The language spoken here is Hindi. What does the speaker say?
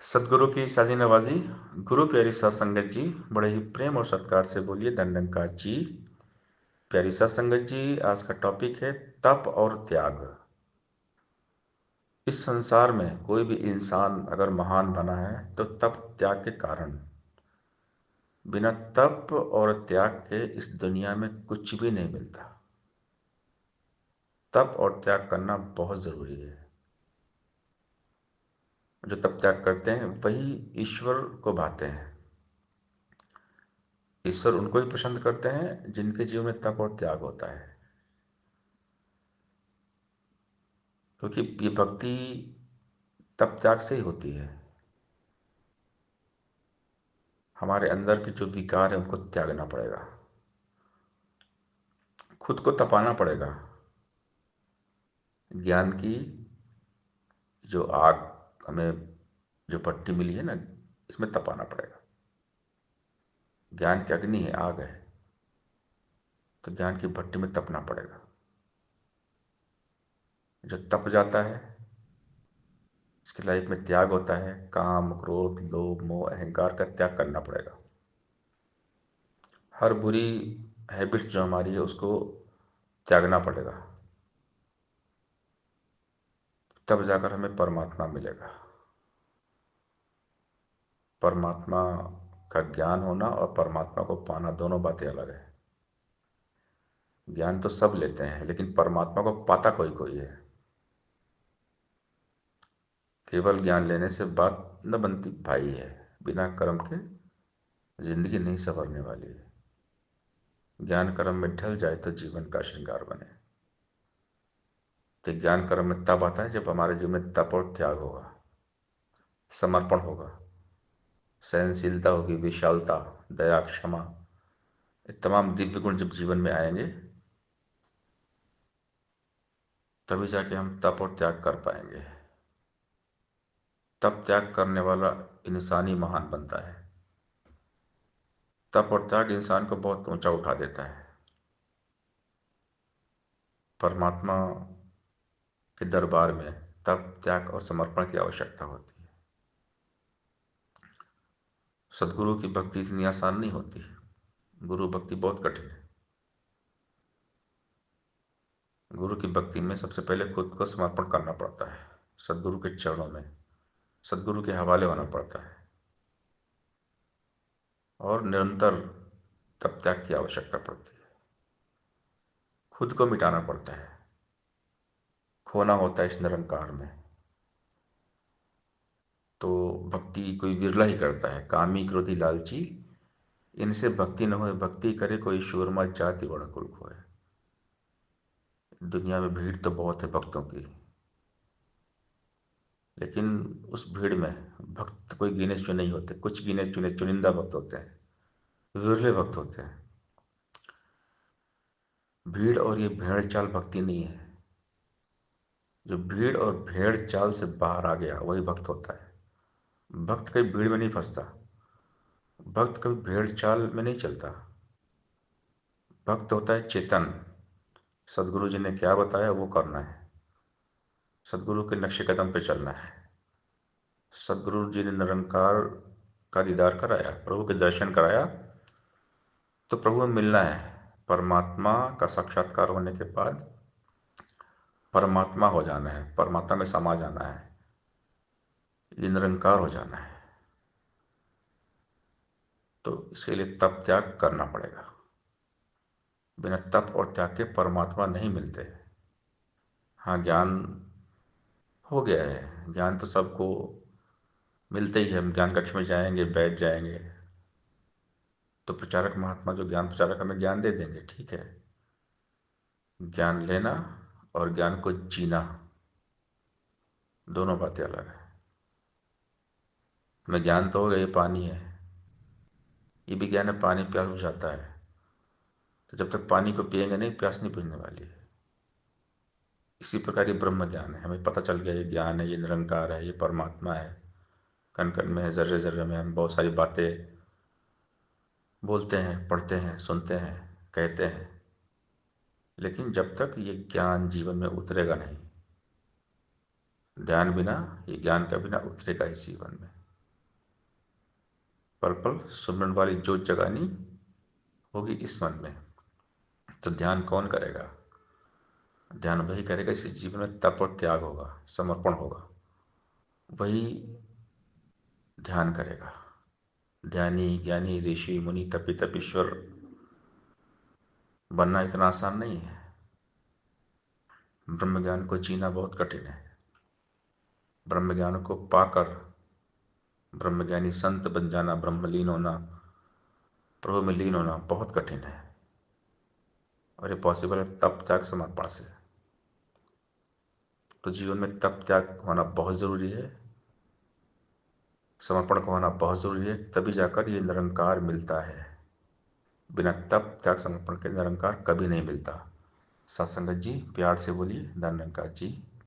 सदगुरु की साजी नवाजी। गुरु प्यारी सात संगत जी, बड़े ही प्रेम और सत्कार से बोलिए दंडंकार जी। प्यारी सात संगत जी, आज का टॉपिक है तप और त्याग। इस संसार में कोई भी इंसान अगर महान बना है तो तप त्याग के कारण। बिना तप और त्याग के इस दुनिया में कुछ भी नहीं मिलता। तप और त्याग करना बहुत जरूरी है। जो तप त्याग करते हैं वही ईश्वर को भाते हैं। ईश्वर उनको ही पसंद करते हैं जिनके जीवन में तप और त्याग होता है, क्योंकि ये भक्ति तप त्याग से ही होती है। हमारे अंदर के जो विकार है उनको त्यागना पड़ेगा, खुद को तपाना पड़ेगा। ज्ञान की जो आग हमें, जो भट्टी मिली है ना, इसमें तपाना पड़ेगा। ज्ञान की अग्नि है, आग है, तो ज्ञान की भट्टी में तपना पड़ेगा। जो तप जाता है इसकी लाइफ में त्याग होता है। काम, क्रोध, लोभ, मोह, अहंकार का त्याग करना पड़ेगा। हर बुरी हैबिट जो हमारी है उसको त्यागना पड़ेगा। तब जाकर हमें परमात्मा मिलेगा। परमात्मा का ज्ञान होना और परमात्मा को पाना दोनों बातें अलग है। ज्ञान तो सब लेते हैं लेकिन परमात्मा को पाता कोई कोई है। केवल ज्ञान लेने से बात न बनती भाई है। बिना कर्म के जिंदगी नहीं संवरने वाली है। ज्ञान कर्म में ढल जाए तो जीवन का श्रृंगार बने। तो ज्ञान कर्म में तब आता है जब हमारे जीवन में तप और त्याग होगा, समर्पण होगा, सहनशीलता होगी, विशालता, दया, क्षमा, ये तमाम दिव्य गुण जब जीवन में आएंगे तभी जाके हम तप और त्याग कर पाएंगे। तप त्याग करने वाला इंसान ही महान बनता है। तप और त्याग इंसान को बहुत ऊंचा उठा देता है। परमात्मा के दरबार में तप, त्याग और समर्पण की आवश्यकता होती है। सदगुरु की भक्ति इतनी आसान नहीं होती। गुरु भक्ति बहुत कठिन है। गुरु की भक्ति में सबसे पहले खुद को समर्पण करना पड़ता है। सदगुरु के चरणों में सदगुरु के हवाले होना पड़ता है और निरंतर तप त्याग की आवश्यकता पड़ती है। खुद को मिटाना पड़ता है, खोना होता है इस निरंकार में। तो भक्ति कोई विरला ही करता है। कामी, क्रोधी, लालची, इनसे भक्ति न होए। भक्ति करे कोई शूरमा, जाति बड़ा कुल खोए। दुनिया में भीड़ तो बहुत है भक्तों की, लेकिन उस भीड़ में भक्त कोई गिने चुने नहीं होते। कुछ गिने चुने चुनिंदा भक्त होते हैं, विरले भक्त होते हैं। भीड़ और ये भेड़ चाल भक्ति नहीं है। जो भीड़ और भेड़ चाल से बाहर आ गया वही भक्त होता है। भक्त कभी भीड़ में नहीं फंसता। भक्त कभी भेड़ चाल में नहीं चलता। भक्त होता है चेतन। सदगुरु जी ने क्या बताया वो करना है। सदगुरु के नक्शे कदम पे चलना है। सदगुरु जी ने निरंकार का दीदार कराया, प्रभु के दर्शन कराया, तो प्रभु में मिलना है। परमात्मा का साक्षात्कार होने के बाद परमात्मा हो जाना है, परमात्मा में समा जाना है, ये निरंकार हो जाना है। तो इसके लिए तप त्याग करना पड़ेगा। बिना तप और त्याग के परमात्मा नहीं मिलते। हाँ, ज्ञान हो गया है, ज्ञान तो सबको मिलते ही है। हम ज्ञान कक्ष में जाएंगे, बैठ जाएंगे तो प्रचारक महात्मा जो ज्ञान प्रचारक हमें ज्ञान दे देंगे, ठीक है। ज्ञान लेना और ज्ञान को जीना दोनों बातें अलग है। हमें ज्ञान तो हो गया ये पानी है, ये भी ज्ञान है, पानी प्यास बुझाता है। तो जब तक पानी को पिएंगे नहीं, प्यास नहीं बुझने वाली है। इसी प्रकार ये ब्रह्म ज्ञान है। हमें पता चल गया ये ज्ञान है, ये निरंकार है, ये परमात्मा है, कण कण में है, जर्रे जर्रे में। हम बहुत सारी बातें बोलते हैं, पढ़ते हैं, सुनते हैं, कहते हैं, लेकिन जब तक ये ज्ञान जीवन में उतरेगा नहीं, ध्यान बिना, ये ज्ञान का बिना उतरेगा इस जीवन में। पल पल सुमरन वाली जोत जगानी होगी इस मन में। तो ध्यान कौन करेगा? ध्यान वही करेगा जिसके जीवन में तप और त्याग होगा, समर्पण होगा, वही ध्यान करेगा। ध्यानी ज्ञानी ऋषि मुनि तपी तपीश्वर बनना इतना आसान नहीं है। ब्रह्म ज्ञान को जीना बहुत कठिन है। ब्रह्म ज्ञान को पाकर ब्रह्मज्ञानी संत बन जाना, ब्रह्मलीन होना, प्रभु में लीन होना बहुत कठिन है। और ये पॉसिबल है तप त्याग समर्पण से। तो जीवन में तप त्याग होना बहुत ज़रूरी है, समर्पण का होना बहुत ज़रूरी है, तभी जाकर ये निरंकार मिलता है। बिना तप त्याग समर्पण के निरंकार कभी नहीं मिलता। सत्संगत जी प्यार से बोलिए, निरंकार जी